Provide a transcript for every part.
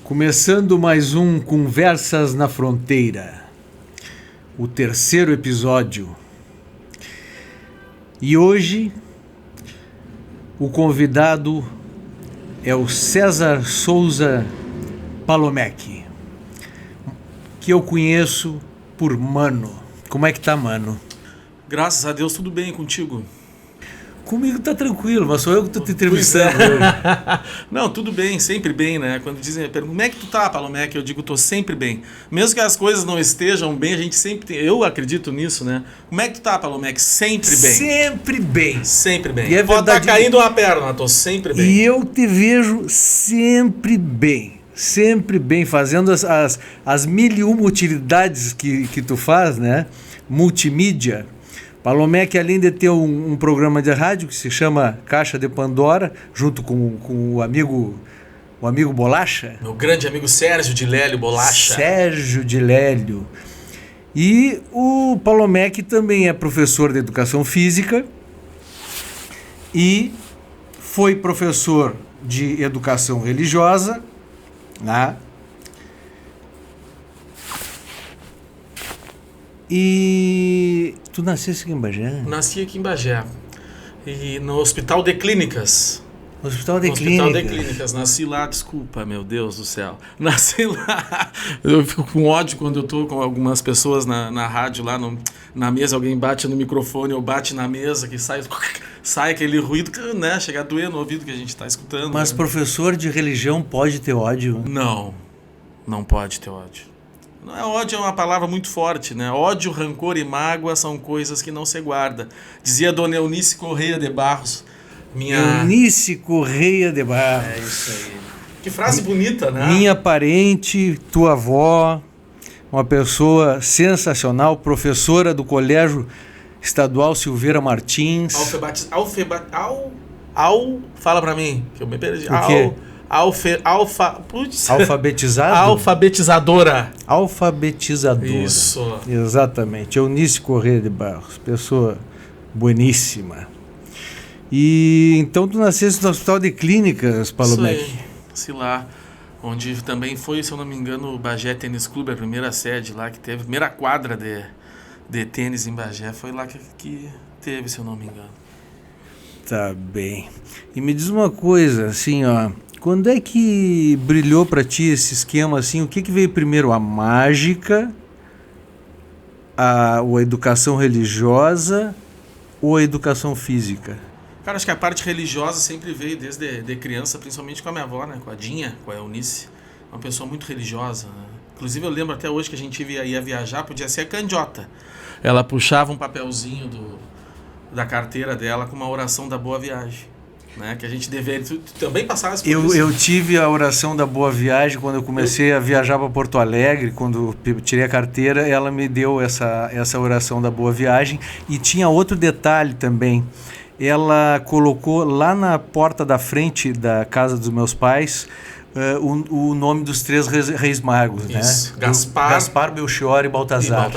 Começando mais um Conversas na Fronteira, o terceiro episódio. E hoje o convidado é o César Souza Palomec, que eu conheço por Mano. Como é que tá, Mano? Graças a Deus, tudo bem contigo? Comigo tá tranquilo, mas sou eu que tô te entrevistando hoje. Não, tudo bem, sempre bem, né? Quando dizem, como é que tu tá, Palomec? Eu digo, tô sempre bem. Mesmo que as coisas não estejam bem, a gente sempre tem... Eu acredito nisso, né? Como é que tu tá, Palomec? Sempre bem. Sempre bem. Sempre bem. E é Pode verdade... tá caindo uma perna, tô sempre bem. E eu te vejo sempre bem. Sempre bem, fazendo as mil e uma utilidades que tu faz, né? Multimídia. Palomec, além de ter um programa de rádio que se chama Caixa de Pandora, junto com o amigo Bolacha. Meu grande amigo Sérgio de Lélio Bolacha. Sérgio de Lélio. E o Palomec também é professor de educação física e foi professor de educação religiosa, né? E tu nasceste aqui em Bagé? Nasci aqui em Bagé. E no Hospital de Clínicas. Hospital de Clínicas. Nasci lá, desculpa, meu Deus do céu. Nasci lá. Eu fico com ódio quando eu tô com algumas pessoas na rádio lá, na mesa, alguém bate no microfone ou bate na mesa, que sai aquele ruído, né? Chega a doer no ouvido que a gente tá escutando. Mas né? Professor de religião pode ter ódio? Não pode ter ódio. Ódio é uma palavra muito forte, né? Ódio, rancor e mágoa são coisas que não se guarda. Dizia Dona Eunice Correia de Barros. Eunice Correia de Barros. É isso aí. Que frase bonita, né? Minha parente, tua avó, uma pessoa sensacional, professora do Colégio Estadual Silveira Martins. Fala pra mim, que eu me perdi. O quê? Alfabetizadora. Alfabetizadora. Isso. Exatamente. Eunice Correia de Barros, pessoa bueníssima. E então tu nasceste no Hospital de Clínicas, Palomec? Isso aí. Sei lá. Onde também foi, se eu não me engano, o Bagé Tênis Clube, a primeira sede lá que teve, a primeira quadra de tênis em Bagé, foi lá que teve, se eu não me engano. Tá bem. E me diz uma coisa, assim, ó, quando é que brilhou pra ti esse esquema, assim, o que veio primeiro, a mágica, a educação religiosa ou a educação física? Cara, acho que a parte religiosa sempre veio desde de criança, principalmente com a minha avó, né? Com a Dinha, com a Eunice. Uma pessoa muito religiosa, né? Inclusive eu lembro até hoje que a gente ia viajar, podia ser a candiota. Ela puxava um papelzinho da carteira dela com uma oração da boa viagem. Né, que a gente deveria... Tu também passasse por isso? Eu tive a oração da boa viagem quando eu comecei a viajar para Porto Alegre, quando eu tirei a carteira, ela me deu essa oração da boa viagem. E tinha outro detalhe também, ela colocou lá na porta da frente da casa dos meus pais o nome dos três reis magos, isso. Né? Gaspar, Belchior e Baltazar.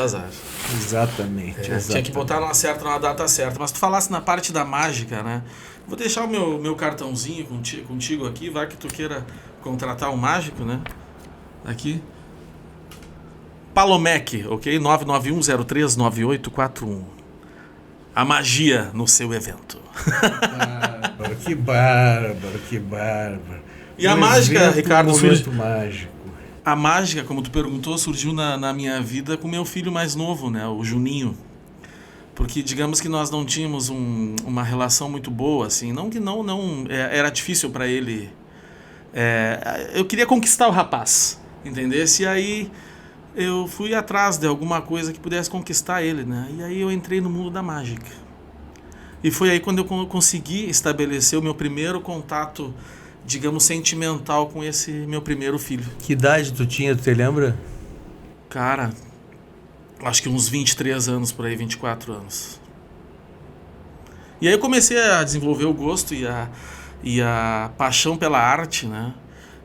Exatamente. Tinha que botar na data certa. Mas tu falasse na parte da mágica, né? Vou deixar o meu cartãozinho contigo aqui, vai que tu queira contratar um mágico, né? Aqui. Palomec, ok? 991039841. A magia no seu evento. Que bárbaro. E a mágica, Ricardo, surgiu... mágico. A mágica, como tu perguntou, surgiu na minha vida com meu filho mais novo, né? O Juninho. Porque digamos que nós não tínhamos uma relação muito boa, assim, não era difícil para ele. Eu queria conquistar o rapaz, entendesse? E aí eu fui atrás de alguma coisa que pudesse conquistar ele, né? E aí eu entrei no mundo da mágica. E foi aí quando eu consegui estabelecer o meu primeiro contato, digamos, sentimental com esse meu primeiro filho. Que idade tu tinha, tu te lembra? Cara... acho que uns 23 anos por aí, 24 anos. E aí eu comecei a desenvolver o gosto e a paixão pela arte, né?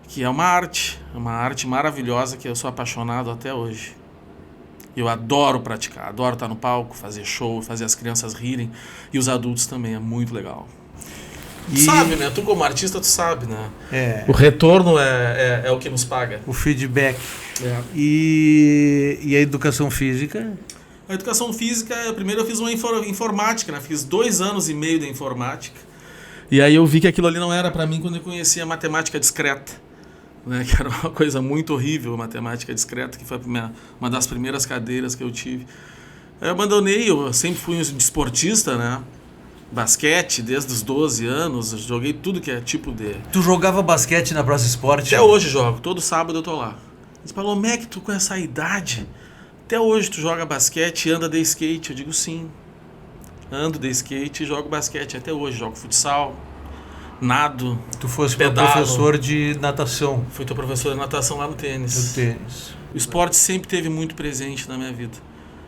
Que é uma arte maravilhosa que eu sou apaixonado até hoje. Eu adoro praticar, adoro estar no palco, fazer show, fazer as crianças rirem e os adultos também, é muito legal. Tu sabe, né? Tu como artista, tu sabe, né? É. O retorno é o que nos paga. O feedback. É. E a educação física? A educação física, primeiro eu fiz uma informática, né? Fiz 2 anos e meio de informática. E aí eu vi que aquilo ali não era para mim quando eu conheci a matemática discreta, né? Que era uma coisa muito horrível, a matemática discreta, que foi uma das primeiras cadeiras que eu tive. Eu abandonei, eu sempre fui um desportista, né? Basquete, desde os 12 anos, eu joguei tudo que é tipo de... Tu jogava basquete na Praça Esporte? Até hoje jogo, todo sábado eu tô lá. Eles falam, Mac, tu com essa idade, até hoje tu joga basquete e anda de skate? Eu digo sim, ando de skate e jogo basquete até hoje, jogo futsal, nado, Tu fosse pedalo. professor de natação? Fui teu professor de natação lá no tênis. No tênis. O esporte sempre teve muito presente na minha vida.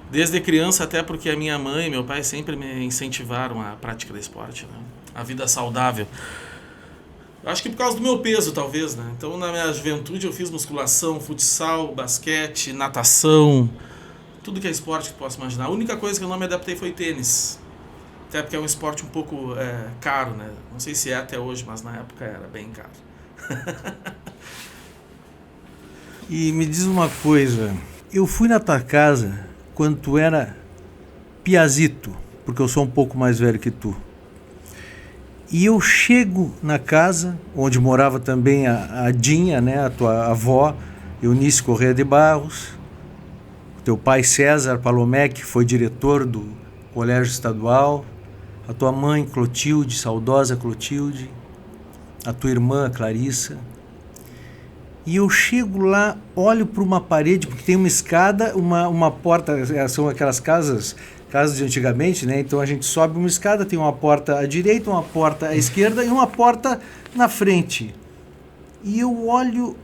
Desde criança, até porque a minha mãe e meu pai sempre me incentivaram a prática do esporte, né? A vida saudável. Acho que por causa do meu peso, talvez, né? Então, na minha juventude, eu fiz musculação, futsal, basquete, natação, tudo que é esporte que tu possa imaginar. A única coisa que eu não me adaptei foi tênis. Até porque é um esporte um pouco caro, né? Não sei se é até hoje, mas na época era bem caro. E me diz uma coisa, eu fui na tua casa quando tu era piazito, porque eu sou um pouco mais velho que tu. E eu chego na casa, onde morava também a Dinha, né, a tua avó, Eunice Corrêa de Barros, teu pai César Palomec, que foi diretor do Colégio Estadual, a tua mãe Clotilde, saudosa Clotilde, a tua irmã Clarissa. E eu chego lá, olho para uma parede, porque tem uma escada, uma porta, são aquelas casas de antigamente, né? Então a gente sobe uma escada, tem uma porta à direita, uma porta à esquerda e uma porta na frente. E eu olho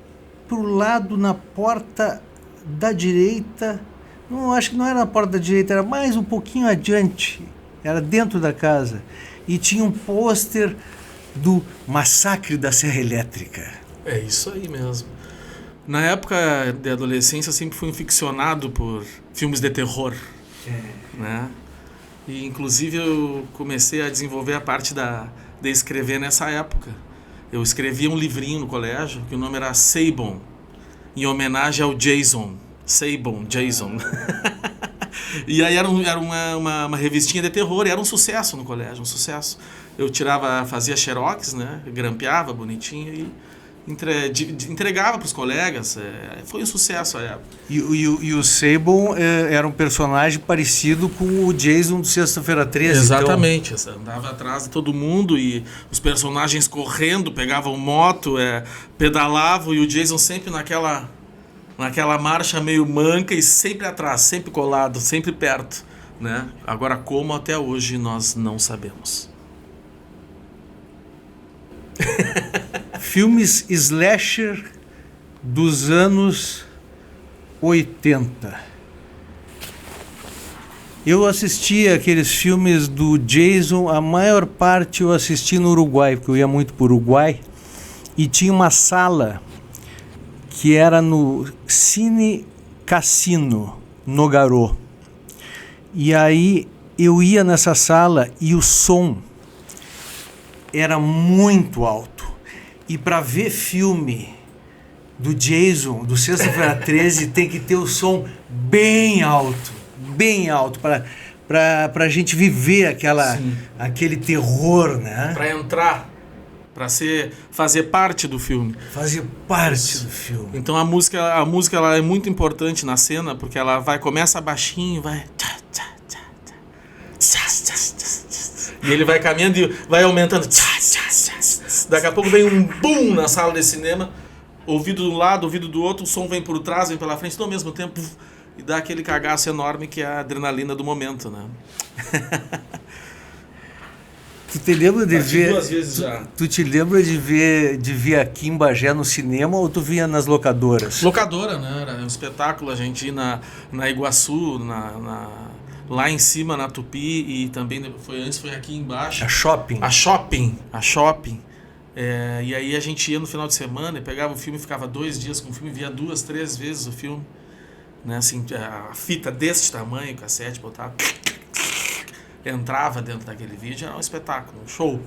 para o lado na porta da direita, não, acho que não era na porta da direita, era mais um pouquinho adiante, era dentro da casa. E tinha um pôster do Massacre da Serra Elétrica. É isso aí mesmo. Na época de adolescência, eu sempre fui um ficcionado por filmes de terror. Né? E, inclusive, eu comecei a desenvolver a parte de escrever nessa época. Eu escrevia um livrinho no colégio, que o nome era Seibon, em homenagem ao Jason. Seibon, Jason. E aí era uma revistinha de terror, e era um sucesso no colégio, um sucesso. Eu fazia xerox, né? Grampeava bonitinho e entregava para os colegas. Foi um sucesso a época. E o Seibon era um personagem parecido com o Jason do Sexta-feira 13. Exatamente. Então... andava atrás de todo mundo e os personagens correndo, pegavam moto, pedalavam, e o Jason sempre naquela marcha meio manca e sempre atrás, sempre colado, sempre perto, né? Agora, como até hoje nós não sabemos. Filmes slasher dos anos 80. Eu assisti aqueles filmes do Jason, a maior parte eu assisti no Uruguai, porque eu ia muito para o Uruguai, e tinha uma sala que era no Cine Cassino, no Garô. E aí eu ia nessa sala e o som era muito alto. E para ver filme do Jason, do Sexta-feira 13, tem que ter o som bem alto para a gente viver aquele terror, né? Para entrar, para fazer parte do filme. Fazer parte do filme. Então a música ela é muito importante na cena, porque ela começa baixinho, vai e ele vai caminhando e vai aumentando. Daqui a pouco vem um boom na sala de cinema, ouvido de um lado, ouvido do outro, o som vem por trás, vem pela frente, tudo ao mesmo tempo, e dá aquele cagaço enorme que é a adrenalina do momento, né? Tu te lembra de ver? 2 vezes já. Tu te lembra de ver aqui em Bagé no cinema, ou tu via nas locadoras? Locadora, né? Era um espetáculo, a gente ia na Iguaçu, lá em cima na Tupi, e também antes foi aqui embaixo. A Shopping. A Shopping. E aí a gente ia no final de semana e pegava o filme, ficava 2 dias com o filme, via 2, 3 vezes o filme, né? Assim, a fita deste tamanho, cassete, botava, entrava dentro daquele vídeo, era um espetáculo, um show.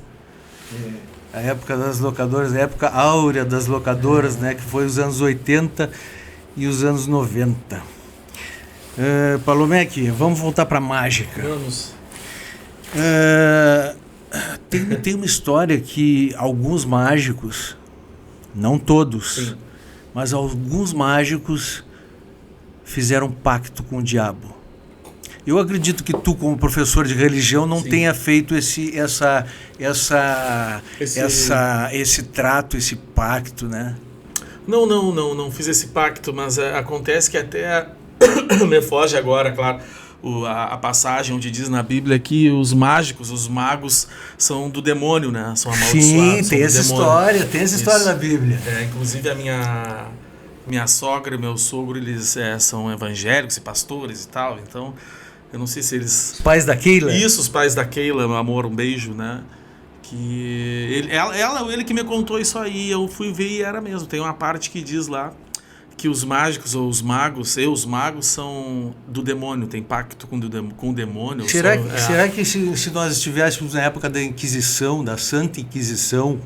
A época das locadoras, a época áurea das locadoras, né? Que foi os anos 80 e os anos 90. Palomeque, vamos voltar para mágica. Vamos. Tem uma história que alguns mágicos, não todos, Sim. mas alguns mágicos fizeram pacto com o diabo. Eu acredito que tu, como professor de religião, não Sim. tenha feito esse trato, esse pacto, né? Não fiz esse pacto, mas acontece que até me foge agora, claro, a passagem onde diz na Bíblia que os magos são do demônio, né? São amaldiçoados. Sim, tem essa história, Isso. da Bíblia. Inclusive a minha sogra e meu sogro, eles são evangélicos e pastores e tal, então eu não sei se eles... Os pais da Keila? Isso, os pais da Keila, meu amor, um beijo, né? Que ele que me contou isso aí, eu fui ver e era mesmo. Tem uma parte que diz lá que os mágicos ou os magos são do demônio, tem pacto com o demônio. Será que se nós estivéssemos na época da Inquisição, da Santa Inquisição,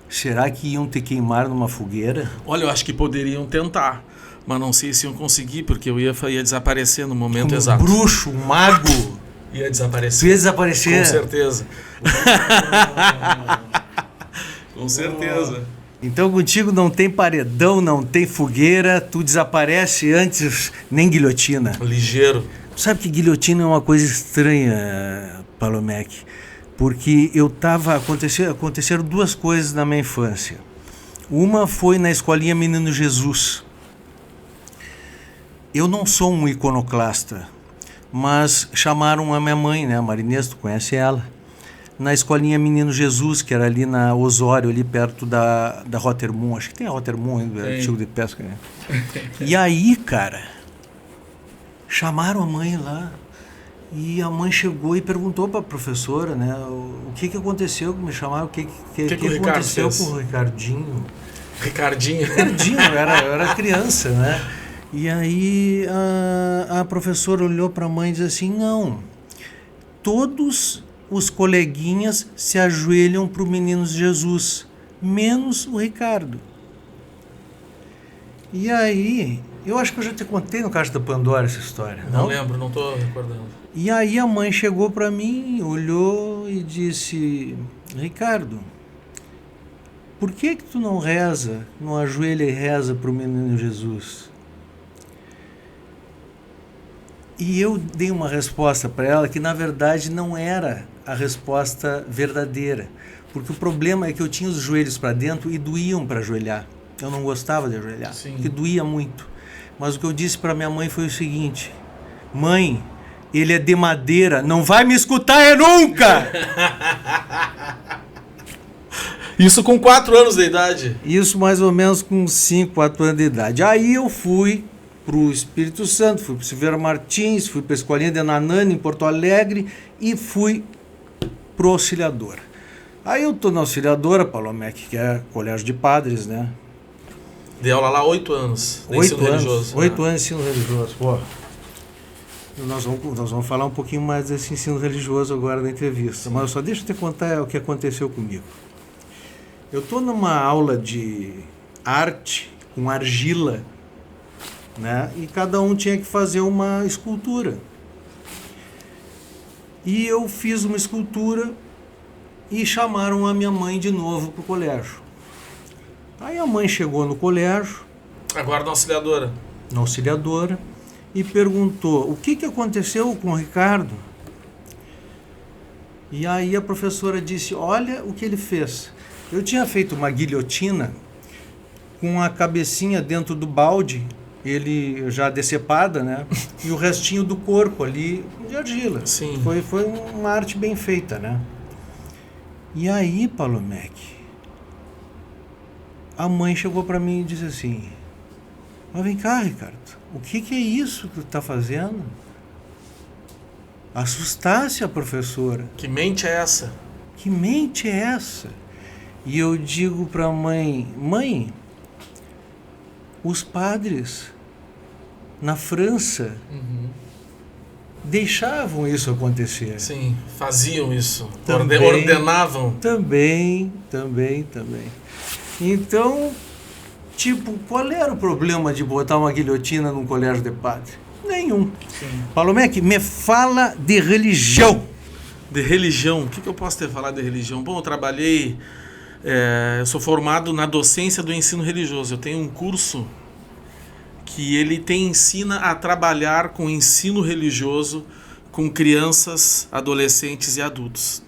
será que iam te queimar numa fogueira? Olha, eu acho que poderiam tentar, mas não sei se iam conseguir, porque eu ia desaparecer no momento exato. Bruxo, mago. Ia desaparecer. Tu ia desaparecer? Com certeza. Com certeza. Então contigo não tem paredão, não tem fogueira, tu desaparece antes, nem guilhotina. Ligeiro. Sabe que guilhotina é uma coisa estranha, Palomeque, porque aconteceram duas coisas na minha infância. Uma foi na escolinha Menino Jesus. Eu não sou um iconoclasta, mas chamaram a minha mãe, né, a Marinês, tu conhece ela, na escolinha Menino Jesus, que era ali na Osório, ali perto da Rotermund. Acho que tem a Rotermund ainda, artigo de pesca, né? E aí, cara, chamaram a mãe lá. E a mãe chegou e perguntou para a professora, né, o que aconteceu, me chamaram, o que aconteceu com o Ricardinho. Ricardinho, eu era criança, né? E aí a professora olhou para a mãe e disse assim, não, todos os coleguinhas se ajoelham para o Menino Jesus, menos o Ricardo. E aí, eu acho que eu já te contei no Caixa da Pandora essa história. Não lembro, não estou recordando. E aí a mãe chegou para mim, olhou e disse, Ricardo, por que tu não reza, não ajoelha e reza para o Menino Jesus? E eu dei uma resposta para ela que na verdade não era a resposta verdadeira, porque o problema é que eu tinha os joelhos para dentro e doíam para ajoelhar. Eu não gostava de ajoelhar, porque doía muito. Mas o que eu disse para minha mãe foi o seguinte, mãe, ele é de madeira, não vai me escutar nunca! Isso com 4 anos de idade? Isso mais ou menos com 5, 4 anos de idade. Aí eu fui pro Espírito Santo, fui pro Silveira Martins, fui pra Escolinha de Nanane em Porto Alegre e fui pro Auxiliadora. Aí eu tô na Auxiliadora, Palomeque, que é colégio de padres, né? Dei aula lá 8 anos. 8 anos. 8 anos de ensino religioso. Pô, nós vamos falar um pouquinho mais desse ensino religioso agora na entrevista. Mas só deixa eu te contar o que aconteceu comigo. Eu tô numa aula de arte com argila, né? E cada um tinha que fazer uma escultura. E eu fiz uma escultura e chamaram a minha mãe de novo pro colégio. Aí a mãe chegou no colégio, agora na auxiliadora, e perguntou, o que aconteceu com o Ricardo? E aí a professora disse, olha o que ele fez. Eu tinha feito uma guilhotina com a cabecinha dentro do balde, ele já decepada, né? E o restinho do corpo ali de argila. Sim. Foi uma arte bem feita, né? E aí, Palomeque, a mãe chegou para mim e disse assim, mas vem cá, Ricardo, o que é isso que tu tá fazendo? Assustasse a professora. Que mente é essa? Que mente é essa? E eu digo para a mãe, mãe, os padres na França deixavam isso acontecer. Sim, faziam isso. Também, ordenavam. Também. Então, tipo, qual era o problema de botar uma guilhotina num colégio de padre? Nenhum. Sim. Palomec, me fala de religião. De religião? O que eu posso ter falado de religião? Bom, eu trabalhei... eu sou formado na docência do ensino religioso. Eu tenho um curso que ele ensina a trabalhar com ensino religioso com crianças, adolescentes e adultos.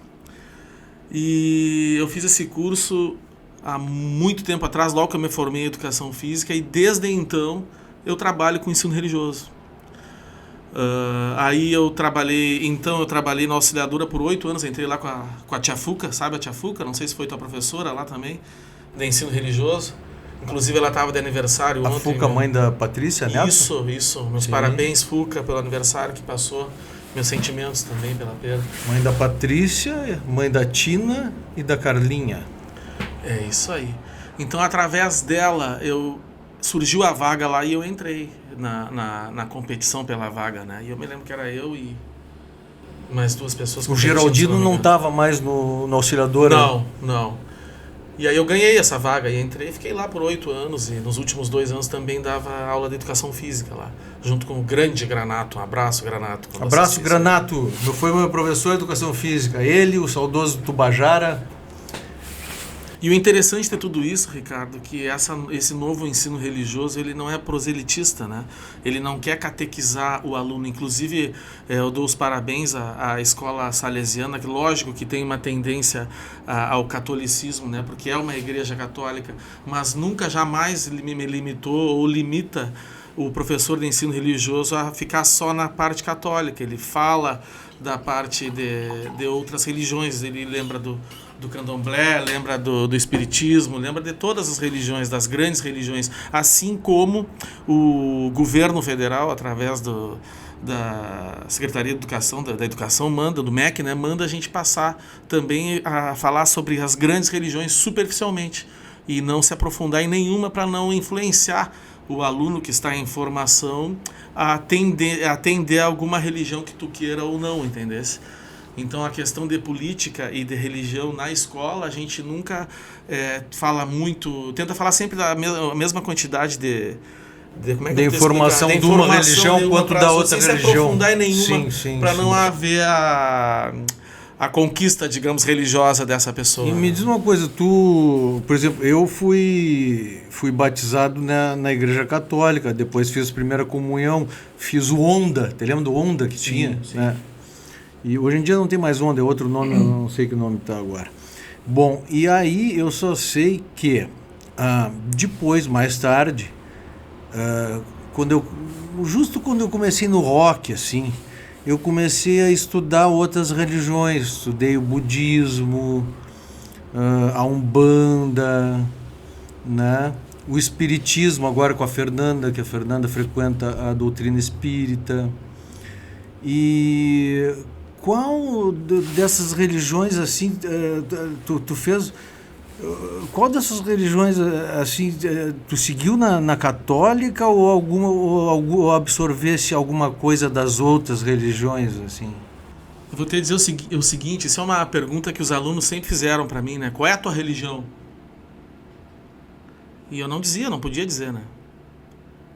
E eu fiz esse curso há muito tempo atrás, logo que eu me formei em educação física, e desde então eu trabalho com ensino religioso. Aí eu trabalhei na Auxiliadora por 8 anos, entrei lá com a tia Fuca, sabe a tia Fuca? Não sei se foi tua professora lá também, de ensino religioso. Inclusive ela estava de aniversário ontem. A Fuca, mãe da Patrícia Neto? Isso. Meus parabéns, Fuca, pelo aniversário que passou. Meus sentimentos também pela perda. Mãe da Patrícia, mãe da Tina e da Carlinha. É isso aí. Então, através dela, surgiu a vaga lá e eu entrei na competição pela vaga, né? E eu me lembro que era eu e mais 2 pessoas. O Geraldino não estava mais no Auxiliadora? Não. E aí eu ganhei essa vaga e entrei, fiquei lá por 8 anos e nos últimos 2 anos também dava aula de educação física lá, junto com o grande Granato. Um abraço, Granato. Abraço, Granato. Foi meu professor de educação física. Ele, o saudoso Tubajara. E o interessante de tudo isso, Ricardo, que esse novo ensino religioso, ele não é proselitista, né? Ele não quer catequizar o aluno. Inclusive, eu dou os parabéns à escola salesiana, que lógico que tem uma tendência ao catolicismo, né? Porque é uma igreja católica, mas nunca, jamais me limitou ou limita o professor de ensino religioso a ficar só na parte católica. Ele fala da parte de outras religiões, ele lembra do candomblé, lembra do espiritismo, lembra de todas as religiões, das grandes religiões, assim como o governo federal, através da Secretaria de Educação, da Educação manda, do MEC, né, manda a gente passar também a falar sobre as grandes religiões superficialmente e não se aprofundar em nenhuma para não influenciar o aluno que está em formação a atender a alguma religião que tu queira ou não, entendesse? Então, a questão de política e de religião na escola, a gente nunca fala muito, tenta falar sempre da mesma quantidade de informação de uma religião quanto da outra religião. Sem se aprofundar em nenhuma, para não haver a conquista, digamos, religiosa dessa pessoa. E me diz uma coisa, tu, por exemplo, eu fui batizado na Igreja Católica, depois fiz a primeira comunhão, fiz o Onda, te lembra do Onda que tinha? Sim. Né? E hoje em dia não tem mais Onda, é outro nome, eu não sei que nome está agora. Bom, e aí eu só sei que depois, mais tarde, justo quando eu comecei no rock, assim, eu comecei a estudar outras religiões, estudei o budismo, a Umbanda, né? O espiritismo agora com a Fernanda, que a Fernanda frequenta a doutrina espírita. E qual dessas religiões assim tu fez? Qual dessas religiões assim tu seguiu na católica ou absorvesse alguma coisa das outras religiões assim? Eu vou te dizer o seguinte, isso é uma pergunta que os alunos sempre fizeram para mim, né? Qual é a tua religião? E eu não dizia, não podia dizer, né?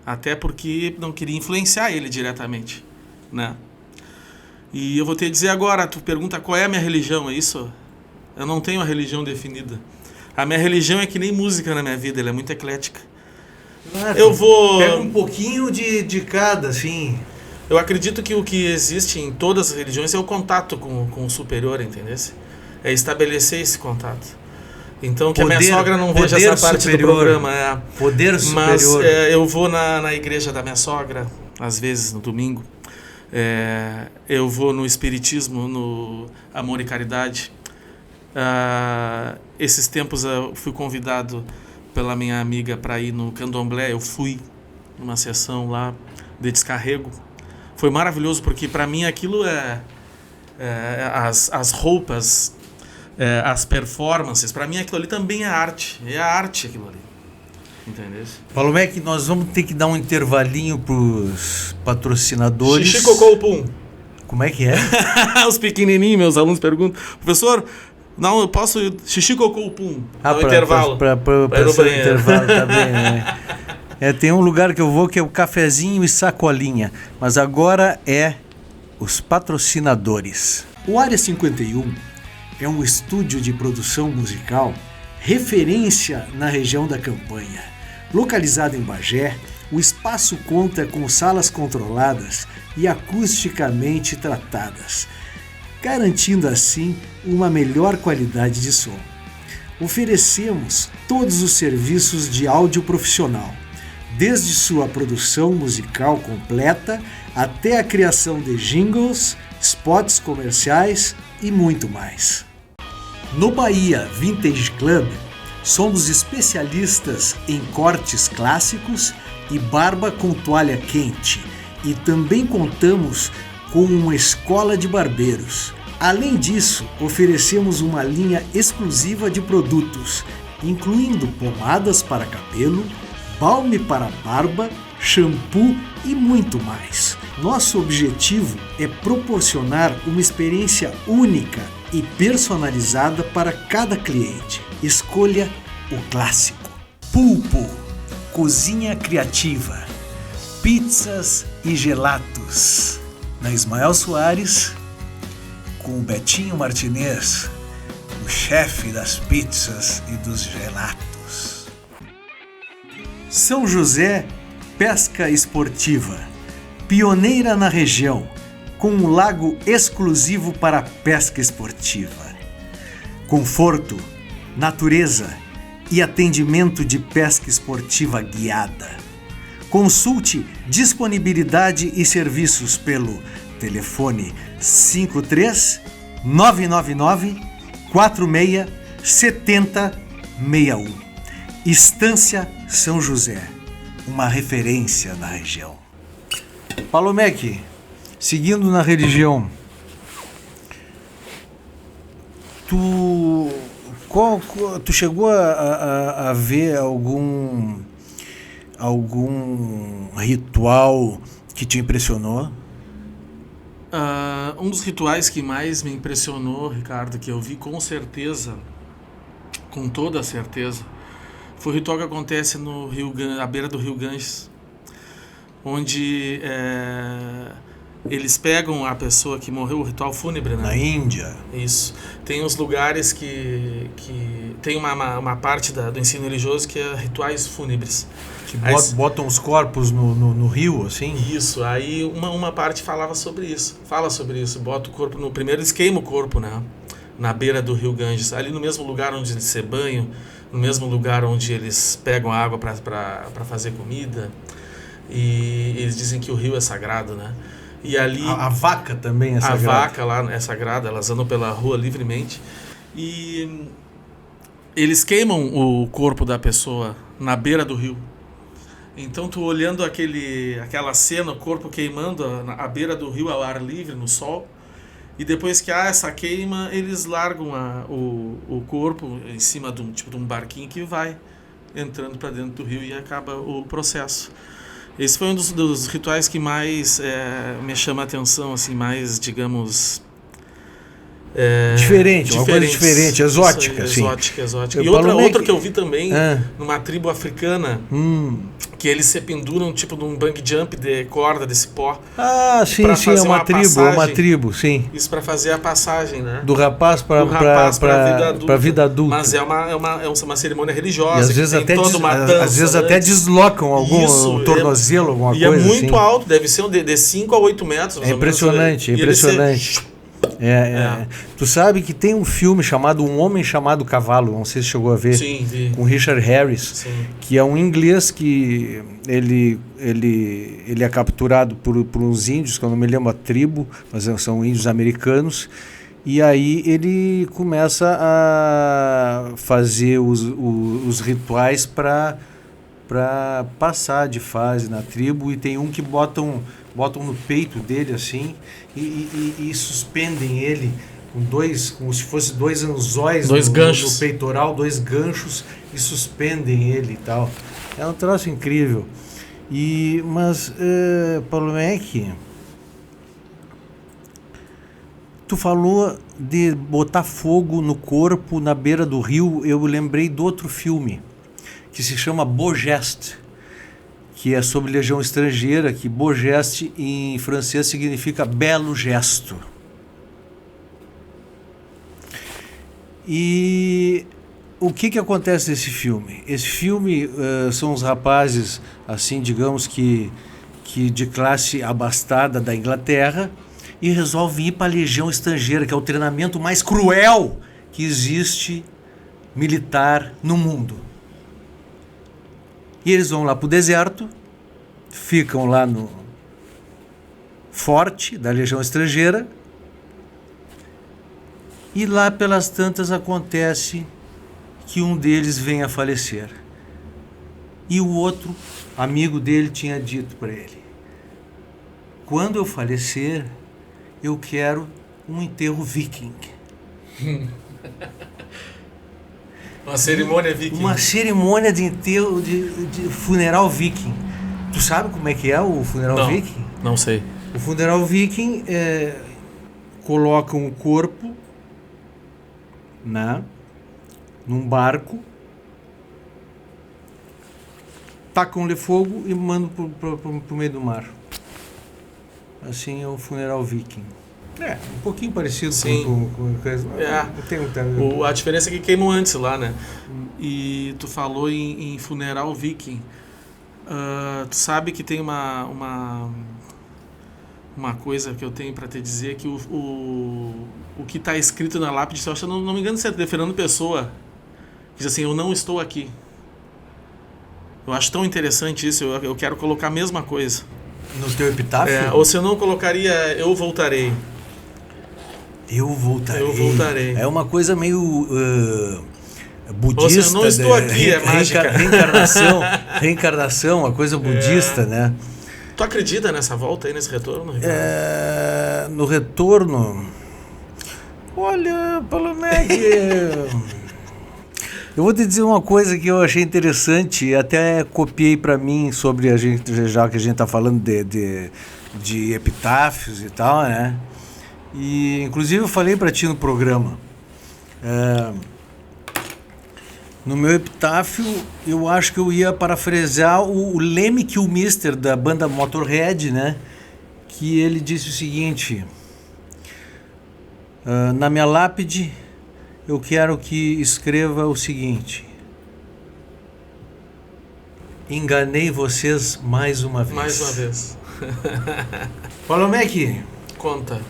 Até porque não queria influenciar ele diretamente, né? E eu vou te dizer agora, tu pergunta qual é a minha religião, é isso? Eu não tenho uma religião definida. A minha religião é que nem música na minha vida, ela é muito eclética. Pega um pouquinho de cada, assim. Eu acredito que o que existe em todas as religiões é o contato com o superior, entendeu? É estabelecer esse contato. Então, que a minha sogra não veja essa parte superior, do programa. Poder superior. Mas eu vou na igreja da minha sogra, às vezes no domingo. Eu vou no espiritismo, no Amor e Caridade. Esses tempos eu fui convidado pela minha amiga para ir no candomblé. Eu fui numa sessão lá de descarrego. Foi maravilhoso porque para mim aquilo as roupas, as performances, para mim aquilo ali também é arte. É a arte aquilo ali. Entendeu? Palomec, nós vamos ter que dar um intervalinho para os patrocinadores. Xixi, cocô, pum. Como é que é? Os pequenininhos, meus alunos perguntam, professor, não, eu posso xixi, cocô, pum, no intervalo. Para ir no banheiro. Intervalo, tá bem, né? Tem um lugar que eu vou que é o cafezinho e sacolinha, mas agora é os patrocinadores. O Área 51 é um estúdio de produção musical referência na região da Campanha. Localizado em Bagé, o espaço conta com salas controladas e acusticamente tratadas, garantindo assim uma melhor qualidade de som. Oferecemos todos os serviços de áudio profissional, desde sua produção musical completa até a criação de jingles, spots comerciais e muito mais. No Bahia Vintage Club, somos especialistas em cortes clássicos e barba com toalha quente, e também contamos com uma escola de barbeiros. Além disso, oferecemos uma linha exclusiva de produtos, incluindo pomadas para cabelo, balme para barba, shampoo e muito mais. Nosso objetivo é proporcionar uma experiência única e personalizada para cada cliente. Escolha o clássico. Pulpo, cozinha criativa, pizzas e gelatos. Na Ismael Soares, com o Betinho Martinez, o chefe das pizzas e dos gelatos. São José Pesca Esportiva, pioneira na região, com um lago exclusivo para pesca esportiva. Conforto, natureza e atendimento de pesca esportiva guiada. Consulte disponibilidade e serviços pelo telefone 53 999 46 70 61. Estância São José, uma referência na região. Palomec, seguindo na religião, tu chegou a ver algum ritual que te impressionou? Um dos rituais que mais me impressionou, Ricardo, que eu vi com certeza, com toda certeza, foi o ritual que acontece no à beira do Rio Ganges, onde eles pegam a pessoa que morreu, o ritual fúnebre, né? Na Índia. Isso. Tem os lugares que tem uma parte do ensino religioso que é rituais fúnebres. Que botam os corpos no rio, assim? Isso. Aí uma parte fala sobre isso. Bota o corpo primeiro eles queimam o corpo, né? Na beira do Rio Ganges. Ali no mesmo lugar onde eles se banham, no mesmo lugar onde eles pegam a água para fazer comida. E eles dizem que o rio é sagrado, né? E ali a vaca também é sagrada. A vaca lá é sagrada, elas andam pela rua livremente. E eles queimam o corpo da pessoa na beira do rio. Então tu olhando aquela cena, o corpo queimando à beira do rio ao ar livre, no sol. E depois que há essa queima, eles largam o corpo em cima de um barquinho que vai entrando para dentro do rio e acaba o processo. Esse foi um dos rituais que mais me chama a atenção, assim, mais, digamos... Diferente, uma coisa diferente, exótica. Assim. Exótica. E outra que eu vi também, numa tribo africana, que eles se penduram tipo num bang jump de corda, de cipó. Ah, sim, é uma tribo, sim. Isso para fazer a passagem, né? Do rapaz para a vida adulta. Mas é uma cerimônia religiosa. E às vezes até às vezes até deslocam algum tornozelo, alguma coisa. E é muito alto, deve ser de 5 a 8 metros. É impressionante, impressionante. Tu sabe que tem um filme chamado Um Homem Chamado Cavalo, não sei se chegou a ver. Sim, vi. Com Richard Harris. Sim. Que é um inglês que ele é capturado por uns índios, que eu não me lembro a tribo, mas são índios americanos, e aí ele começa a fazer os rituais para passar de fase na tribo, e tem um que botam no peito dele assim e suspendem ele como se fosse dois anzóis no peitoral, 2 ganchos, e suspendem ele e tal. É um troço incrível. Mas, Palomec, Tu falou de botar fogo no corpo na beira do rio. Eu lembrei de outro filme que se chama Beau Geste, que é sobre legião estrangeira, que Beau Geste em francês significa belo gesto. E o que acontece nesse filme? Esse filme são os rapazes, assim, digamos que de classe abastada da Inglaterra, e resolvem ir para a legião estrangeira, que é o treinamento mais cruel que existe militar no mundo. E eles vão lá para o deserto, ficam lá no forte da legião estrangeira, e lá pelas tantas acontece que um deles vem a falecer. E o outro amigo dele tinha dito para ele: quando eu falecer, eu quero um enterro viking. Uma cerimônia viking. Uma cerimônia de enterro, de funeral viking. Tu sabe como é que é o funeral viking? Não sei. O funeral viking coloca um corpo num barco, tacam-lhe fogo e mandam pro meio do mar. Assim é o funeral viking. Um pouquinho parecido. Sim. Com a diferença é que queimam antes lá, né? E tu falou em funeral viking. Tu sabe que tem uma coisa que eu tenho para te dizer, que o que está escrito na lápide, se eu não me engano, se é de Fernando Pessoa, diz assim: eu não estou aqui. Eu acho tão interessante isso, eu quero colocar a mesma coisa. No teu epitáfio? Ou se eu não colocaria, eu voltarei. Eu voltarei. Eu voltarei. É uma coisa meio budista. Ou seja, eu não estou aqui, é mágica. Reencarnação, uma coisa budista, né? Tu acredita nessa volta aí, nesse retorno? No retorno... Olha, Palomeg... Eu vou te dizer uma coisa que eu achei interessante, até copiei para mim sobre a gente, já que a gente está falando de epitáfios e tal, né? E inclusive eu falei para ti no programa. No meu epitáfio, eu acho que eu ia parafrasear o Lemmy Kilmister da banda Motorhead, né? Que ele disse o seguinte: na minha lápide, eu quero que escreva o seguinte: enganei vocês mais uma vez. Mais uma vez. Palomec, conta.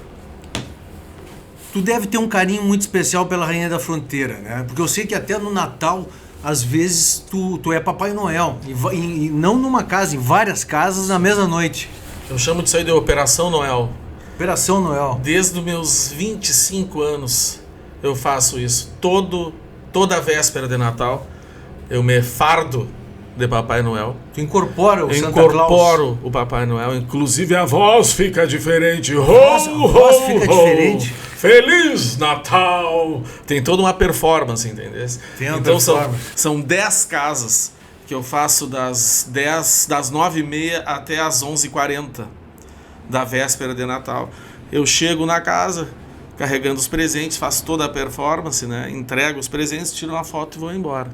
Tu deve ter um carinho muito especial pela Rainha da Fronteira, né? Porque eu sei que até no Natal, às vezes, tu é Papai Noel. E não numa casa, em várias casas na mesma noite. Eu chamo disso aí de Operação Noel. Operação Noel. Desde os meus 25 anos eu faço isso. Toda véspera de Natal eu me fardo de Papai Noel. Tu incorpora o eu Santa Claus. Incorporo o Papai Noel. Inclusive a voz fica diferente. A voz fica diferente. Feliz Natal! Tem toda uma performance, entendeu? Então são 10 casas que eu faço das 9h30 até as 11h40 da véspera de Natal. Eu chego na casa carregando os presentes, faço toda a performance, né? Entrego os presentes, tiro uma foto e vou embora.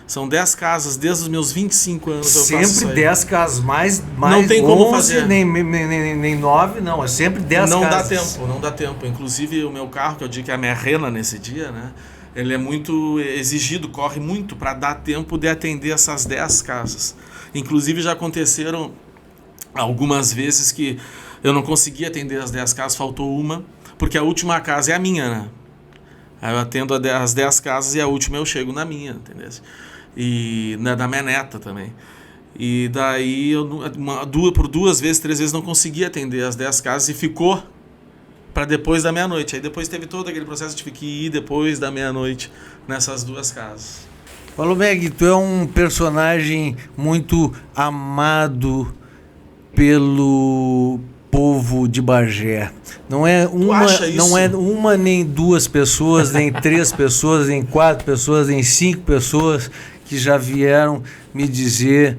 São 10 casas, desde os meus 25 anos eu faço isso. Sempre 10 casas, mais não tem 11, como fazer. Nem 9, não, é sempre 10 casas. Não dá tempo. Inclusive o meu carro, que eu digo que é a minha rena nesse dia, né? Ele é muito exigido, corre muito para dar tempo de atender essas 10 casas. Inclusive já aconteceram algumas vezes que eu não consegui atender as 10 casas, faltou uma, porque a última casa é a minha, né? Aí eu atendo as 10 casas e a última eu chego na minha, entendeu? E da minha neta também. E daí eu por 2 vezes, 3 vezes não consegui atender as 10 casas e ficou para depois da meia-noite. Aí depois teve todo aquele processo, tive que ir depois da meia-noite nessas 2 casas. Palomeg, tu é um personagem muito amado pelo povo de Bagé. Não é uma nem 2 pessoas, nem 3 pessoas, nem 4 pessoas, nem 5 pessoas que já vieram me dizer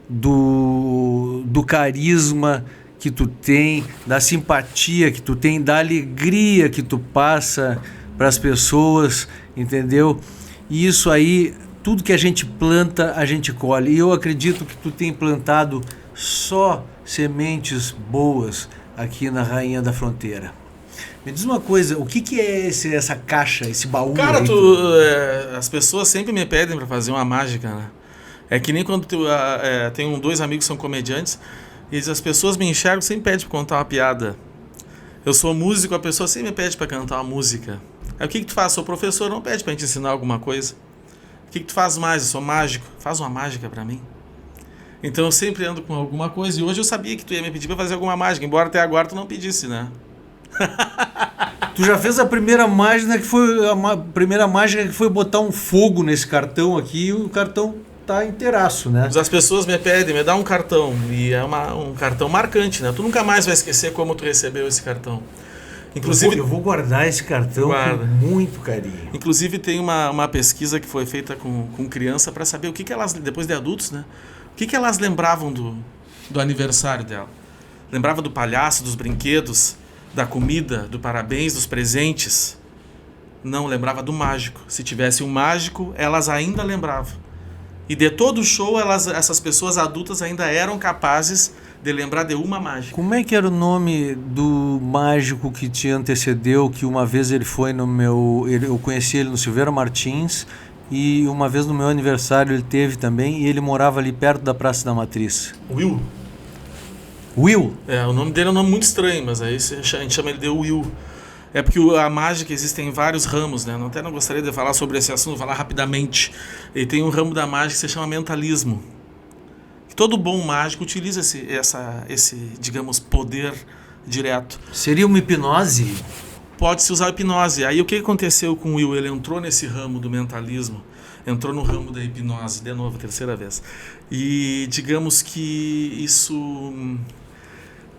do carisma que tu tem, da simpatia que tu tem, da alegria que tu passa para as pessoas, entendeu? E isso aí, tudo que a gente planta, a gente colhe. E eu acredito que tu tem plantado só sementes boas aqui na Rainha da Fronteira. Me diz uma coisa, o que é essa caixa, esse baú? Cara, as pessoas sempre me pedem para fazer uma mágica, né? É que nem quando tenho dois amigos que são comediantes, e as pessoas me enxergam, sempre pedem para contar uma piada. Eu sou músico, a pessoa sempre me pede para cantar uma música. Aí o que tu faz? Sou professor, não pede para gente ensinar alguma coisa. O que tu faz mais? Eu sou mágico. Faz uma mágica para mim. Então eu sempre ando com alguma coisa, e hoje eu sabia que tu ia me pedir para fazer alguma mágica, embora até agora tu não pedisse, né? Tu já fez a primeira mágica que foi botar um fogo nesse cartão aqui, e o cartão tá inteiraço, né? As pessoas me pedem, me dá um cartão, e é um cartão marcante, né? Tu nunca mais vai esquecer como tu recebeu esse cartão. Inclusive, eu vou guardar esse cartão com muito carinho. Inclusive tem uma pesquisa que foi feita com criança para saber o que elas, depois de adultos, né? O que elas lembravam do aniversário dela. Lembrava do palhaço, dos brinquedos, da comida, do parabéns, dos presentes. Não, lembrava do mágico. Se tivesse um mágico, elas ainda lembravam. E de todo o show, essas pessoas adultas ainda eram capazes de lembrar de uma mágica. Como é que era o nome do mágico que te antecedeu, que uma vez ele foi eu conheci ele no Silveira Martins, e uma vez no meu aniversário ele teve também, e ele morava ali perto da Praça da Matriz. Will? O nome dele é um nome muito estranho, mas aí a gente chama ele de Will. É porque a mágica existem vários ramos, né? Até não gostaria de falar sobre esse assunto, vou falar rapidamente. E tem um ramo da mágica que se chama mentalismo. Todo bom mágico utiliza esse, digamos, poder direto. Seria uma hipnose? Pode-se usar a hipnose. Aí o que aconteceu com o Will? Ele entrou nesse ramo do mentalismo, entrou no ramo da hipnose, de novo, terceira vez. E digamos que isso...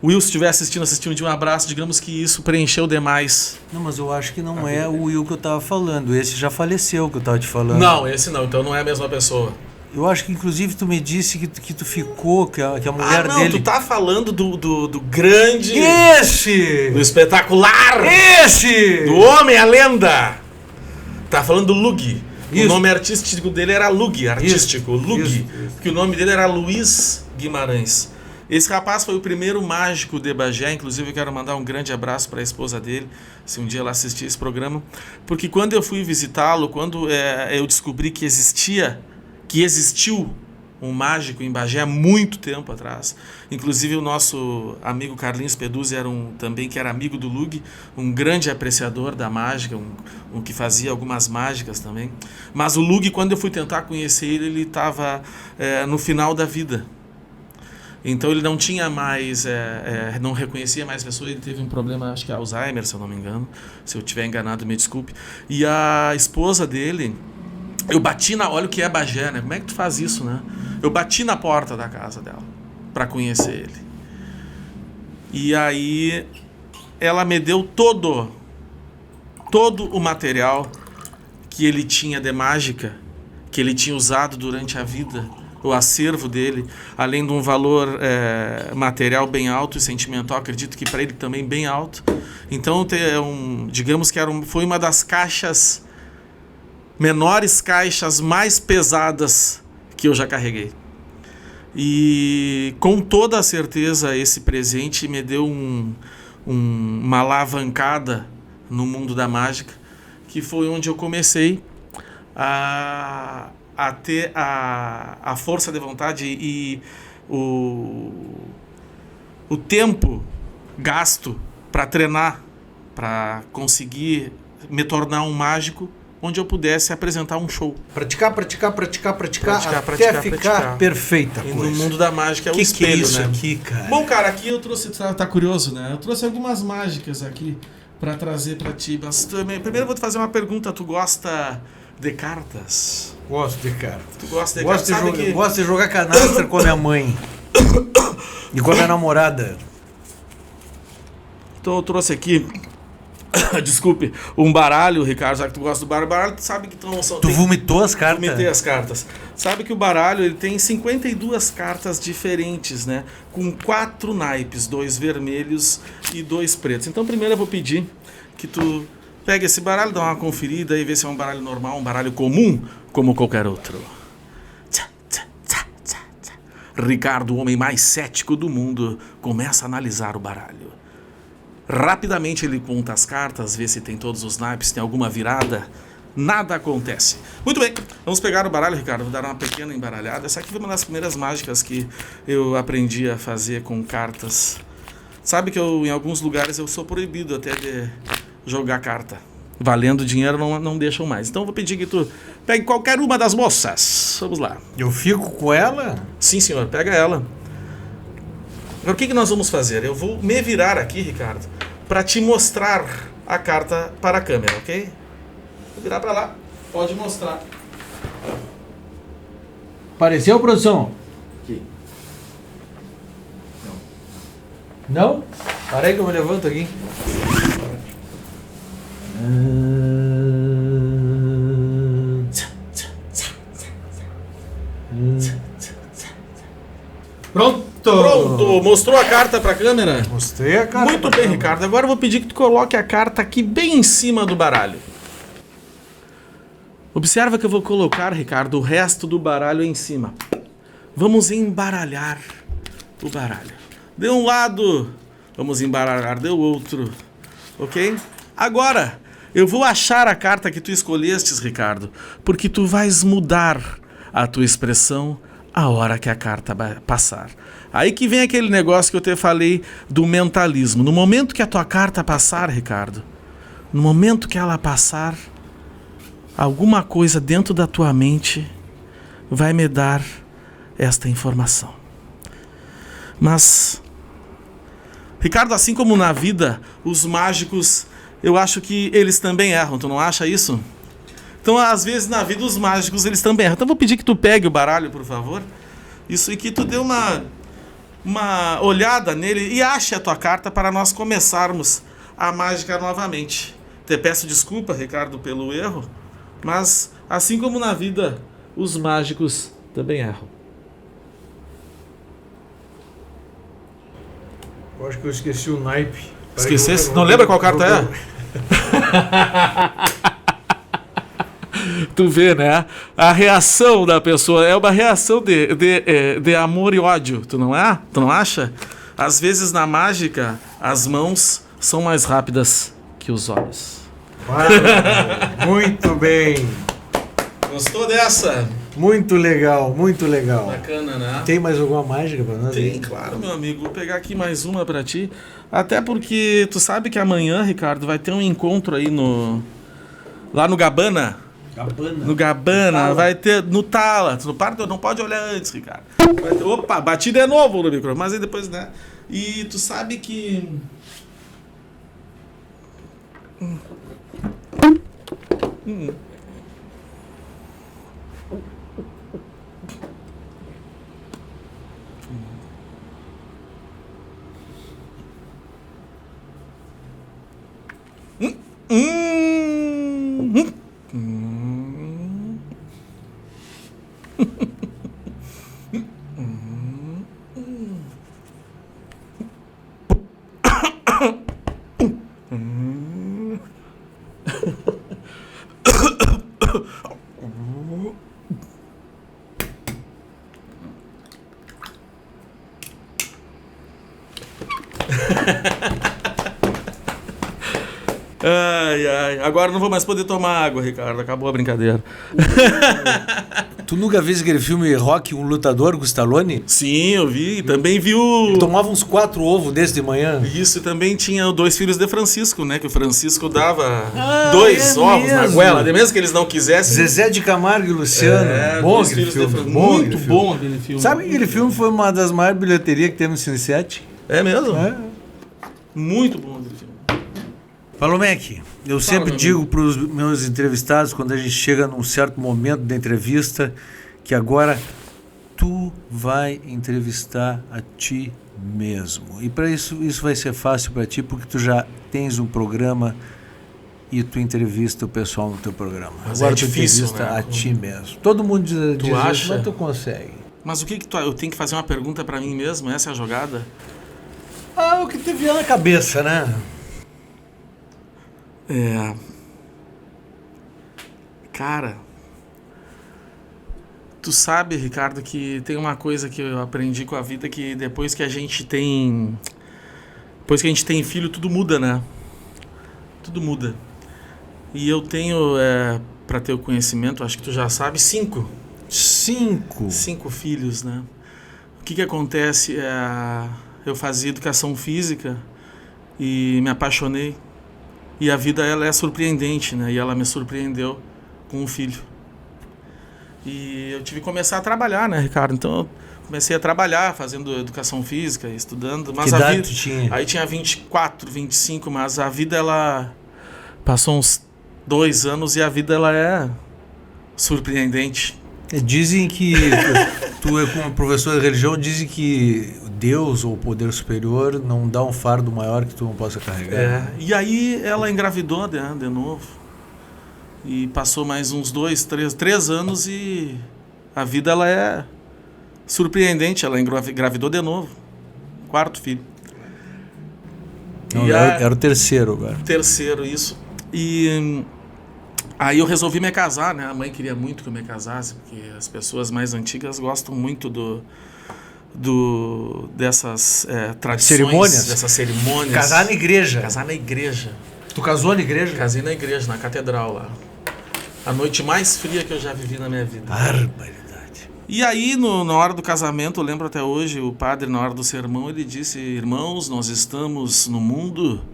O Will, se estiver assistindo de um abraço, digamos que isso preencheu demais. Não, mas eu acho que não é o Will que eu estava falando. Esse já faleceu, que eu estava te falando. Não, esse não. Então não é a mesma pessoa. Eu acho que inclusive tu me disse que tu ficou, que a mulher dele... tu tá falando do grande... Esse! Do espetacular! Esse! Do homem, a lenda! Tá falando do Lug. Isso. O nome artístico dele era Lug, artístico, Isso. Lug. Isso. Que o nome dele era Luiz Guimarães. Esse rapaz foi o primeiro mágico de Bagé, inclusive eu quero mandar um grande abraço para a esposa dele, se um dia ela assistir esse programa, porque quando eu fui visitá-lo, quando eu descobri que existiu um mágico em Bagé há muito tempo atrás, inclusive o nosso amigo Carlinhos Peduzzi que era amigo do Lug, um grande apreciador da mágica, um que fazia algumas mágicas também, mas o Lug, quando eu fui tentar conhecer ele estava no final da vida. Então ele não tinha mais, não reconhecia mais pessoas, ele teve um problema, acho que Alzheimer, se eu não me engano, se eu estiver enganado, me desculpe. E a esposa dele, eu bati olha o que é Bagé, né? Como é que tu faz isso, né? Eu bati na porta da casa dela, para conhecer ele. E aí ela me deu todo o material que ele tinha de mágica, que ele tinha usado durante a vida, o acervo dele, além de um valor material bem alto e sentimental, acredito que para ele também bem alto. Então, digamos que foi uma das menores caixas mais pesadas que eu já carreguei. E com toda a certeza esse presente me deu uma alavancada no mundo da mágica, que foi onde eu comecei a ter a força de vontade e o tempo gasto para treinar, para conseguir me tornar um mágico onde eu pudesse apresentar um show. Praticar, até ficar perfeita. E no mundo da mágica é o espelho, que é isso, né? Aqui, cara? Bom, cara, aqui eu trouxe, tá curioso, né? Eu trouxe algumas mágicas aqui para trazer para ti. Mas primeiro eu vou te fazer uma pergunta. Tu gosta de cartas? Gosto de cartas. Tu gosta de cartas? Gosto de jogar canastra com a minha mãe. E com a minha namorada. Então eu trouxe aqui Desculpe, um baralho, Ricardo, já que tu gosta do baralho, tu sabe que Tu vomitou as cartas? Vomitei as cartas. Sabe que o baralho ele tem 52 cartas diferentes, né? Com 4 naipes, 2 vermelhos e 2 pretos. Então primeiro eu vou pedir que tu pegue esse baralho, dá uma conferida e vê se é um baralho normal, um baralho comum, como qualquer outro. Ricardo, o homem mais cético do mundo, começa a analisar o baralho. Rapidamente ele conta as cartas, vê se tem todos os naipes, se tem alguma virada. Nada acontece. Muito bem, vamos pegar o baralho, Ricardo. Vou dar uma pequena embaralhada. Essa aqui foi uma das primeiras mágicas que eu aprendi a fazer com cartas. Sabe que em alguns lugares eu sou proibido até de jogar carta. Valendo dinheiro não deixam mais. Então eu vou pedir que tu pegue qualquer uma das moças. Vamos lá. Eu fico com ela? Sim, senhor, pega ela. Agora o que nós vamos fazer? Eu vou me virar aqui, Ricardo, para te mostrar a carta para a câmera, ok? Vou virar para lá. Pode mostrar. Apareceu, produção? Aqui. Não? Parei que eu me levanto aqui. Pronto! Mostrou a carta para a câmera? Mostrei a carta. Muito bem, Ricardo. Agora eu vou pedir que tu coloque a carta aqui bem em cima do baralho. Observa que eu vou colocar, Ricardo, o resto do baralho em cima. Vamos embaralhar o baralho. De um lado, vamos embaralhar do outro. Ok? Agora, eu vou achar a carta que tu escolhestes, Ricardo, porque tu vais mudar a tua expressão a hora que a carta passar. Aí que vem aquele negócio que eu te falei do mentalismo. No momento que a tua carta passar, Ricardo, no momento que ela passar, alguma coisa dentro da tua mente vai me dar esta informação. Mas, Ricardo, assim como na vida, os mágicos, eu acho que eles também erram. Tu não acha isso? Então, às vezes, na vida, os mágicos, eles também erram. Então, eu vou pedir que tu pegue o baralho, por favor. Isso, e que tu dê uma olhada nele e ache a tua carta para nós começarmos a mágica novamente. Te peço desculpa, Ricardo, pelo erro, mas, assim como na vida, os mágicos também erram. Eu acho que eu esqueci o naipe. Esquecesse? Não lembra qual carta é? Tu vê, né? A reação da pessoa é uma reação de amor e ódio, tu não é? Tu não acha? Às vezes na mágica, as mãos são mais rápidas que os olhos. Muito bem. Gostou dessa? Muito legal, muito legal. Bacana, né? Tem mais alguma mágica pra nós? Tem, claro, meu amigo. Vou pegar aqui mais uma pra ti. Até porque tu sabe que amanhã, Ricardo, vai ter um encontro aí lá no Gabana. No Gabana, vai ter no Tala. Tu não pode olhar antes, Ricardo. Opa, bati de novo no microfone, mas aí depois, né? E tu sabe que... Ai, agora não vou mais poder tomar água, Ricardo. Acabou a brincadeira. Tu nunca viu aquele filme Rock, um lutador com o Stallone? Sim, eu vi. Também vi o... Ele tomava uns 4 ovos desse de manhã. Isso, e também tinha 2 filhos de Francisco, né? Que o Francisco dava 2 ovos mesmo. na goela. Mesmo que eles não quisessem. Zezé de Camargo e Luciano. Bom aquele filme. Muito bom aquele filme. Sabe que aquele filme foi uma das maiores bilheterias que teve no Cine 7? É mesmo? É. Muito bom aquele filme. Palomec, eu sempre digo para os meus entrevistados, quando a gente chega num certo momento da entrevista, que agora tu vai entrevistar a ti mesmo. E para isso vai ser fácil para ti, porque tu já tens um programa e tu entrevista o pessoal no teu programa. Mas Agora é difícil, tu entrevista né? a ti mesmo. Todo mundo diz acha? isso, mas tu consegue. Mas o que tu... Eu tenho que fazer uma pergunta pra mim mesmo? Essa é a jogada? O que te vier na cabeça, né? Cara, tu sabe, Ricardo, que tem uma coisa que eu aprendi com a vida, que depois que a gente tem filho, tudo muda, né? Tudo muda. E eu tenho, para ter o conhecimento, acho que tu já sabe, 5 filhos, né? O que acontece? Eu fazia educação física e me apaixonei. E a vida, ela é surpreendente, né? E ela me surpreendeu com um filho. E eu tive que começar a trabalhar, né, Ricardo? Então eu comecei a trabalhar, fazendo educação física, estudando. Mas que idade tu tinha? Aí tinha 24, 25, mas a vida, ela passou uns 2 anos e a vida, ela é surpreendente. Dizem que tu é como professor de religião, dizem que Deus ou o poder superior não dá um fardo maior que tu não possa carregar. E aí ela engravidou de novo. E passou mais uns 3 anos e a vida, ela é surpreendente. Ela engravidou de novo. 4º filho. Não, era o terceiro agora. Terceiro, isso. E aí eu resolvi me casar, né? A mãe queria muito que eu me casasse, porque as pessoas mais antigas gostam muito dessas tradições. Dessas cerimônias. Casar na igreja. Casar na igreja. Tu casou na igreja? Casei na igreja, na catedral lá. A noite mais fria que eu já vivi na minha vida. Barbaridade. E aí, na hora do casamento, eu lembro até hoje, o padre, na hora do sermão, ele disse: irmãos, nós estamos no mundo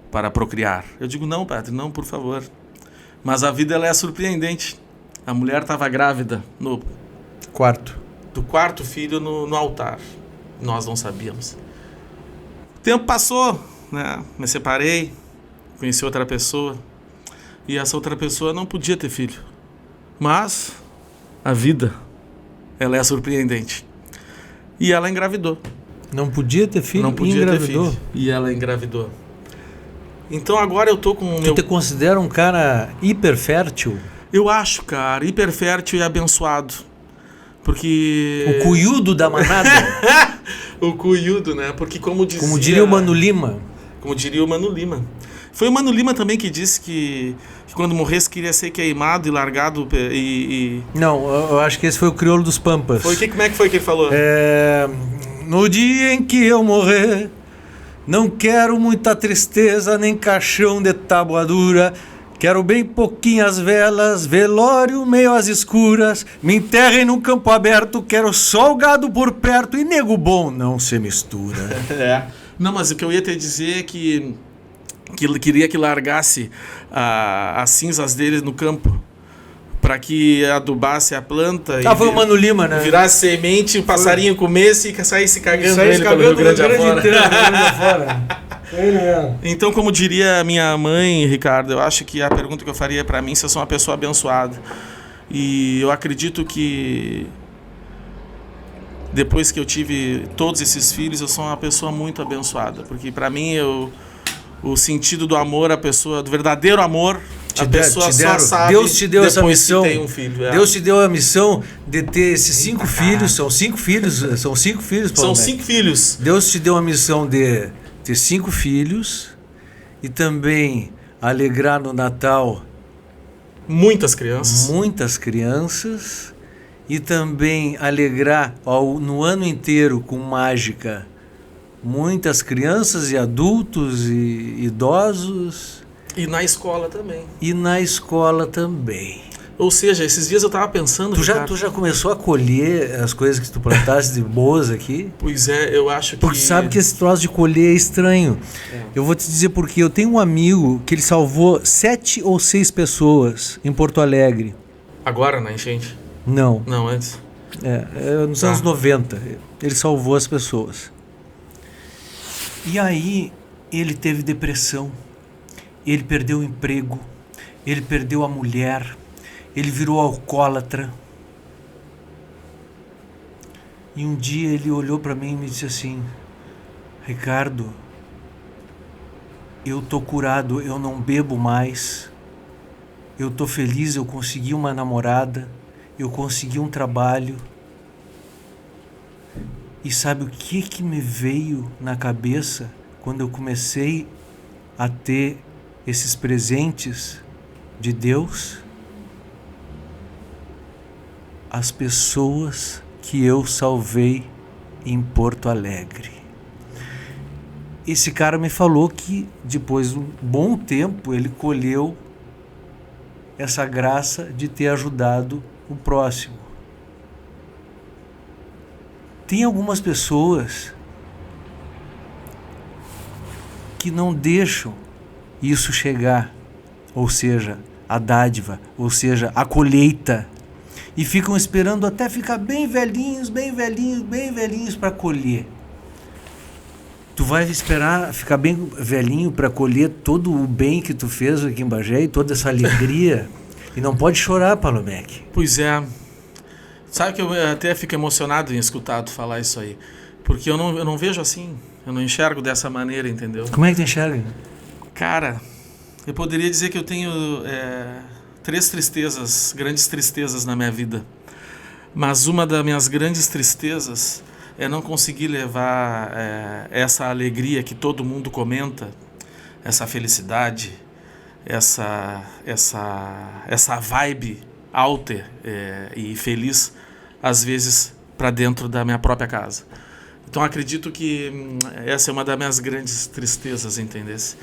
para procriar. Eu digo: não, padre, não, por favor. Mas a vida, ela é surpreendente. A mulher estava grávida do 4º filho no altar. Nós não sabíamos. O tempo passou, né? Me separei, conheci outra pessoa. E essa outra pessoa não podia ter filho. Mas a vida, ela é surpreendente. E ela engravidou. Não podia ter filho? Não podia ter filho. E ela engravidou. Então agora eu tô com... Tu te considera um cara hiperfértil? Eu acho, cara, hiperfértil e abençoado. Porque... O cunhudo da manada? O cunhudo, né? Porque como diria o Mano Lima. Como diria o Mano Lima. Foi o Mano Lima também que disse que quando morresse queria ser queimado e largado e... Não, eu acho que esse foi o Crioulo dos Pampas. Como é que foi que ele falou? No dia em que eu morrer, não quero muita tristeza, nem caixão de tábua dura. Quero bem pouquinhas velas, velório meio às escuras. Me enterrem num campo aberto, quero só o gado por perto. E nego bom não se mistura. Não, mas o que eu ia te dizer é que ele queria que largasse as cinzas dele no campo para que adubasse a planta e foi o Mano Lima, né? Virasse semente, o passarinho comesse e saísse cagando ele pelo Rio Grande afora. Então, como diria minha mãe, Ricardo, eu acho que a pergunta que eu faria para mim, se eu sou uma pessoa abençoada. E eu acredito que depois que eu tive todos esses filhos, eu sou uma pessoa muito abençoada, porque para mim o sentido do amor, do verdadeiro amor, a pessoa só sabe. Deus te deu essa missão. Que tem um filho, Deus te deu a missão de ter esses 5 filhos. São 5 filhos. São 5 filhos, Paulo. São 5 filhos. Deus te deu a missão de ter 5 filhos e também alegrar no Natal muitas crianças e também alegrar no ano inteiro com mágica muitas crianças e adultos e idosos. E na escola também. Ou seja, esses dias eu tava pensando... Tu já começou a colher as coisas que tu plantaste de boas aqui? Pois é, eu acho que... Porque sabe que esse troço de colher é estranho. Eu vou te dizer porque eu tenho um amigo que ele salvou 7 ou 6 em Porto Alegre. Agora, na enchente? Não. Não, antes? Nos anos 90. Ele salvou as pessoas. E aí, ele teve depressão. Ele perdeu o emprego. Ele perdeu a mulher. Ele virou alcoólatra. E um dia ele olhou para mim e me disse assim: Ricardo, eu tô curado, eu não bebo mais, eu tô feliz, eu consegui uma namorada, eu consegui um trabalho. E sabe o que me veio na cabeça quando eu comecei a ter esses presentes de Deus? As pessoas que eu salvei em Porto Alegre. Esse cara me falou que depois de um bom tempo ele colheu essa graça de ter ajudado o próximo. Tem algumas pessoas que não deixam isso chegar, ou seja, a dádiva, ou seja, a colheita, e ficam esperando até ficar bem velhinhos para colher. Tu vai esperar ficar bem velhinho para colher todo o bem que tu fez aqui em Bagé e toda essa alegria, e não pode chorar, Palomeque. Pois é. Sabe que eu até fico emocionado em escutar tu falar isso aí. Porque eu não vejo assim. Eu não enxergo dessa maneira, entendeu? Como é que tu enxerga? Cara, eu poderia dizer que eu tenho 3 tristezas, grandes tristezas na minha vida. Mas uma das minhas grandes tristezas é não conseguir levar essa alegria que todo mundo comenta, essa felicidade, essa vibe alta e feliz, às vezes, para dentro da minha própria casa. Então acredito que essa é uma das minhas grandes tristezas, entendesse?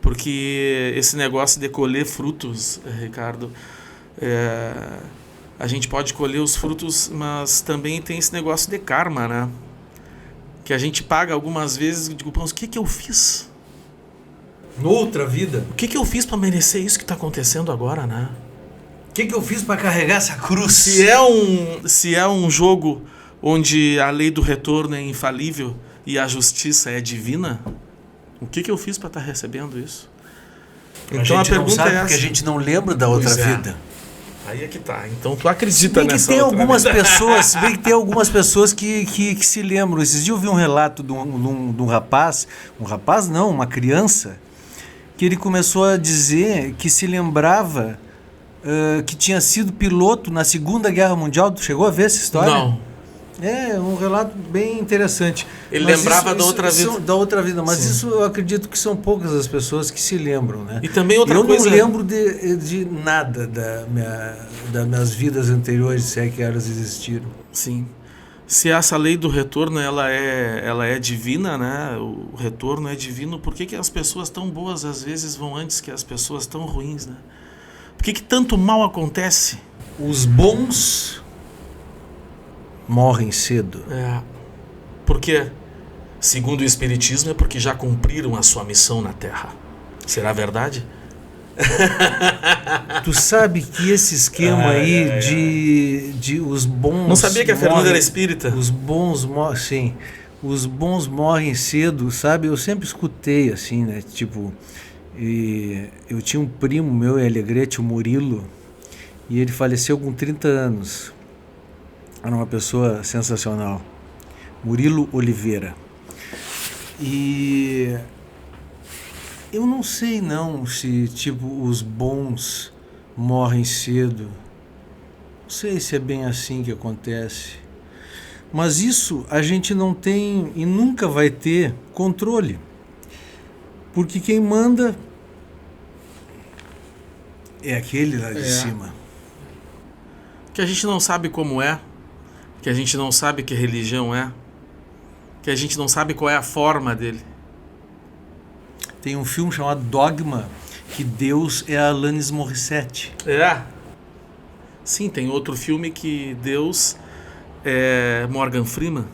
Porque esse negócio de colher frutos, Ricardo, a gente pode colher os frutos, mas também tem esse negócio de karma, né? Que a gente paga algumas vezes e digo, mas o que eu fiz? Noutra vida? O que eu fiz para merecer isso que está acontecendo agora, né? O que eu fiz para carregar essa cruz? Se é um jogo onde a lei do retorno é infalível e a justiça é divina, o que eu fiz para estar recebendo isso? Então a pergunta não sabe, é essa. Porque a gente não lembra da outra vida. Aí é que tá. Então tu acredita nessa tem outra algumas vida. pessoas, se bem que tem algumas pessoas que se lembram. Esses dias eu vi um relato de um rapaz, uma criança, que ele começou a dizer que se lembrava que tinha sido piloto na Segunda Guerra Mundial. Tu chegou a ver essa história? Não. É um relato bem interessante. Ele lembrava da outra vida. Da outra vida, mas Sim. Isso eu acredito que são poucas as pessoas que se lembram, né? E também outra coisa... Eu não lembro de nada das minhas vidas anteriores, se é que elas existiram. Sim. Se essa lei do retorno ela é divina, né? O retorno é divino. Por que as pessoas tão boas às vezes vão antes que as pessoas tão ruins, né? Por que tanto mal acontece? Os bons morrem cedo. Por quê? Segundo o Espiritismo é porque já cumpriram a sua missão na Terra. Será verdade? Tu sabe que esse esquema de os bons... Não sabia que a Fernanda era espírita? Os bons morrem... Sim. Os bons morrem cedo, sabe? Eu sempre escutei assim, né? Tipo... E eu tinha um primo meu em Alegrete, o Murilo, e ele faleceu com 30 anos. Era uma pessoa sensacional. Murilo Oliveira. E eu não sei não se tipo os bons morrem cedo. Não sei se é bem assim que acontece. Mas isso a gente não tem e nunca vai ter controle. Porque quem manda é aquele lá de cima. Que a gente não sabe como é, que a gente não sabe que religião é, que a gente não sabe qual é a forma dele. Tem um filme chamado Dogma, que Deus é a Alanis Morissette. Sim, tem outro filme que Deus é Morgan Freeman.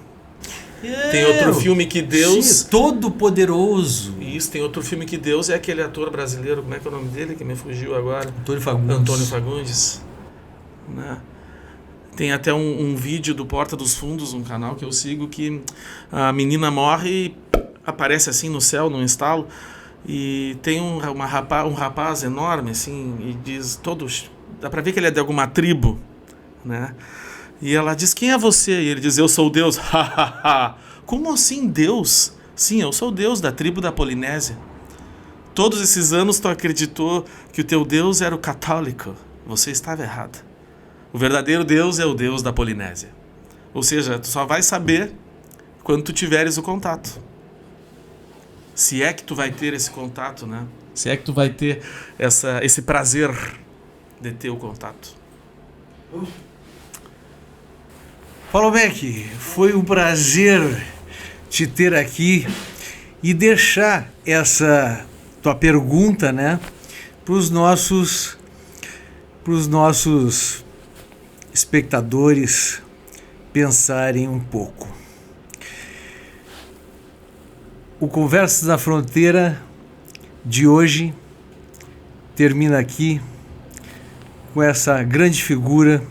Tem outro filme que Deus... Sim, Todo-Poderoso. Isso, tem outro filme que Deus é aquele ator brasileiro, como é que é o nome dele, que me fugiu agora? Antônio Fagundes. Né? Tem até um vídeo do Porta dos Fundos, um canal que eu sigo, que a menina morre e aparece assim no céu, num estalo, e tem um rapaz enorme, assim, e diz, dá pra ver que ele é de alguma tribo, né? E ela diz, quem é você? E ele diz, eu sou Deus. Como assim Deus? Sim, eu sou Deus da tribo da Polinésia. todos esses anos tu acreditou que o teu Deus era o católico. Você estava errado. O verdadeiro Deus é o Deus da Polinésia. Ou seja, tu só vai saber quando tu tiveres o contato. Se é que tu vai ter esse contato, né? Se é que tu vai ter esse prazer de ter o contato. Paulo Beck, foi um prazer te ter aqui e deixar essa tua pergunta, né, para os nossos espectadores pensarem um pouco. O Conversas na Fronteira de hoje termina aqui com essa grande figura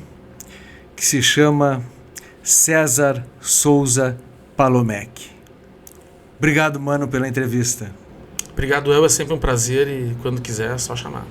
que se chama César Souza Palomeque. Obrigado, mano, pela entrevista. Obrigado, é sempre um prazer e quando quiser é só chamar.